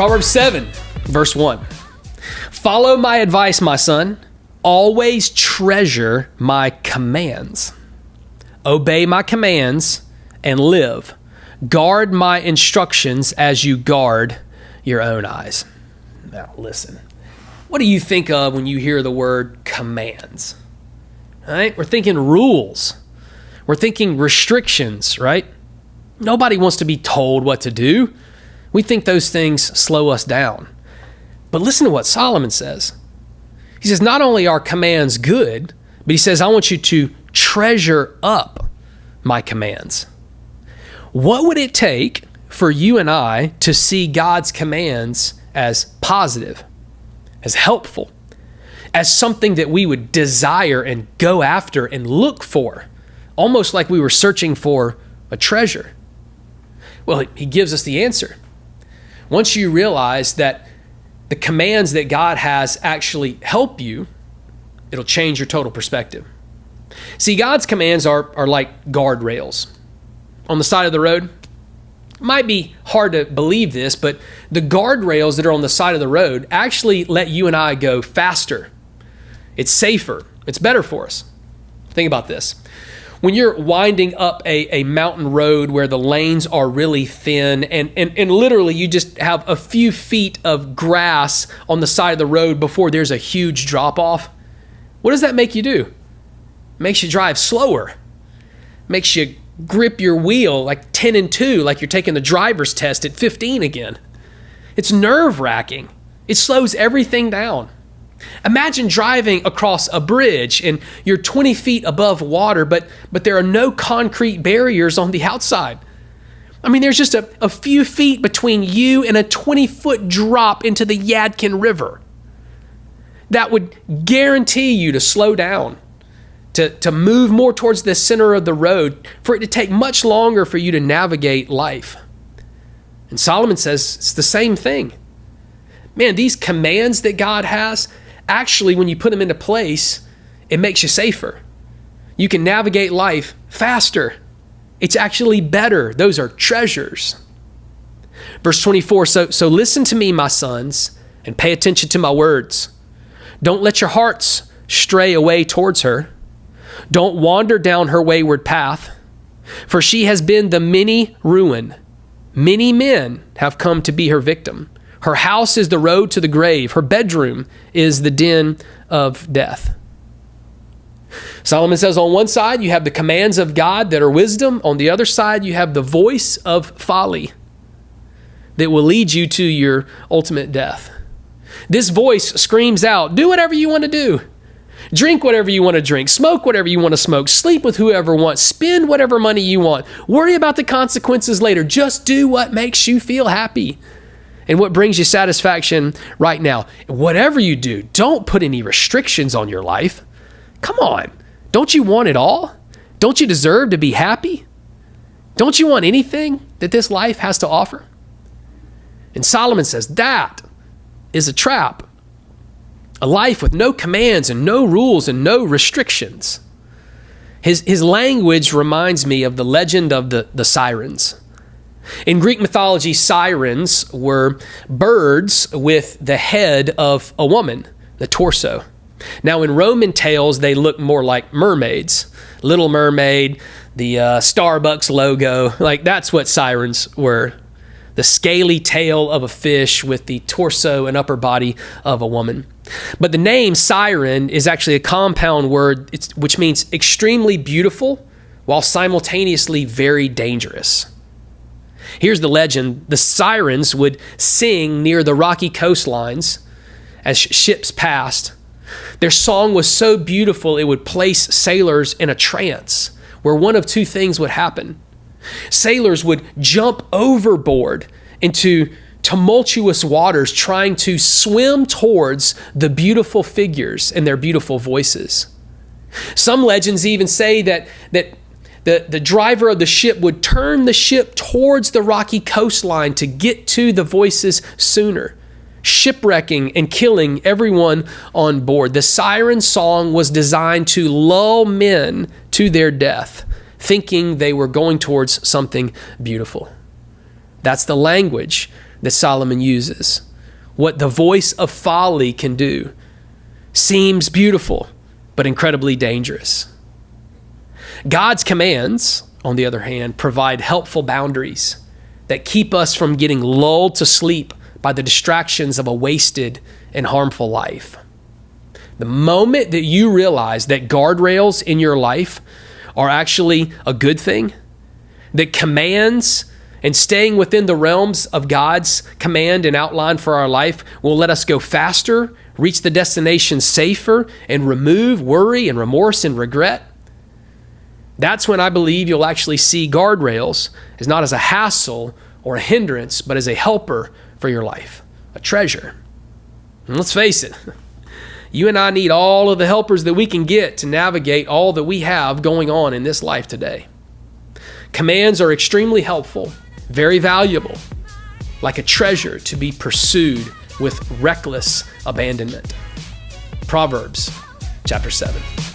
Proverbs 7, verse 1. Follow my advice, my son. Always treasure my commands. Obey my commands and live. Guard my instructions as you guard your own eyes. Now listen, what do you think of when you hear the word commands? All right? We're thinking rules. We're thinking restrictions, right? Nobody wants to be told what to do. We think those things slow us down. But listen to what Solomon says. He says, not only are commands good, but he says, I want you to treasure up my commands. What would it take for you and I to see God's commands as positive, as helpful, as something that we would desire and go after and look for, almost like we were searching for a treasure? Well, he gives us the answer. Once you realize that the commands that God has actually help you, it'll change your total perspective. See, God's commands are like guardrails on the side of the road. It might be hard to believe this, but the guardrails that are on the side of the road actually let you and I go faster. It's safer. It's better for us. Think about this. When you're winding up a mountain road where the lanes are really thin and literally you just have a few feet of grass on the side of the road before there's a huge drop off, what does that make you do? It makes you drive slower. It makes you grip your wheel like 10 and 2, like you're taking the driver's test at 15 again. It's nerve-wracking. It slows everything down. Imagine driving across a bridge and you're 20 feet above water, but there are no concrete barriers on the outside. I mean, there's just a few feet between you and a 20-foot drop into the Yadkin River. That would guarantee you to slow down, to move more towards the center of the road, for it to take much longer for you to navigate life. And Solomon says it's the same thing. Man, these commands that God has, actually, when you put them into place, it makes you safer. You can navigate life faster. It's actually better. Those are treasures. Verse 24, so listen to me, my sons, and pay attention to my words. Don't let your hearts stray away towards her. Don't wander down her wayward path, for she has been the many ruin. Many men have come to be her victim. Her house is the road to the grave. Her bedroom is the den of death. Solomon says on one side, you have the commands of God that are wisdom. On the other side, you have the voice of folly that will lead you to your ultimate death. This voice screams out, do whatever you want to do. Drink whatever you want to drink. Smoke whatever you want to smoke. Sleep with whoever wants. Spend whatever money you want. Worry about the consequences later. Just do what makes you feel happy and what brings you satisfaction right now. Whatever you do, don't put any restrictions on your life. Come on. Don't you want it all? Don't you deserve to be happy? Don't you want anything that this life has to offer? And Solomon says that is a trap. A life with no commands and no rules and no restrictions. His language reminds me of the legend of the sirens. In Greek mythology, sirens were birds with the head of a woman, the torso. Now, in Roman tales, they look more like mermaids. Little Mermaid, the Starbucks logo, like that's what sirens were. The scaly tail of a fish with the torso and upper body of a woman. But the name siren is actually a compound word, which means extremely beautiful while simultaneously very dangerous. Here's the legend. The sirens would sing near the rocky coastlines as ships passed. Their song was so beautiful it would place sailors in a trance where one of two things would happen. Sailors would jump overboard into tumultuous waters trying to swim towards the beautiful figures and their beautiful voices. Some legends even say that the driver of the ship would turn the ship towards the rocky coastline to get to the voices sooner, shipwrecking and killing everyone on board. The siren song was designed to lull men to their death, thinking they were going towards something beautiful. That's the language that Solomon uses, what the voice of folly can do, seems beautiful, but incredibly dangerous. God's commands, on the other hand, provide helpful boundaries that keep us from getting lulled to sleep by the distractions of a wasted and harmful life. The moment that you realize that guardrails in your life are actually a good thing, that commands and staying within the realms of God's command and outline for our life will let us go faster, reach the destination safer, and remove worry and remorse and regret, that's when I believe you'll actually see guardrails as not as a hassle or a hindrance, but as a helper for your life, a treasure. And let's face it, you and I need all of the helpers that we can get to navigate all that we have going on in this life today. Commands are extremely helpful, very valuable, like a treasure to be pursued with reckless abandonment. Proverbs chapter 7.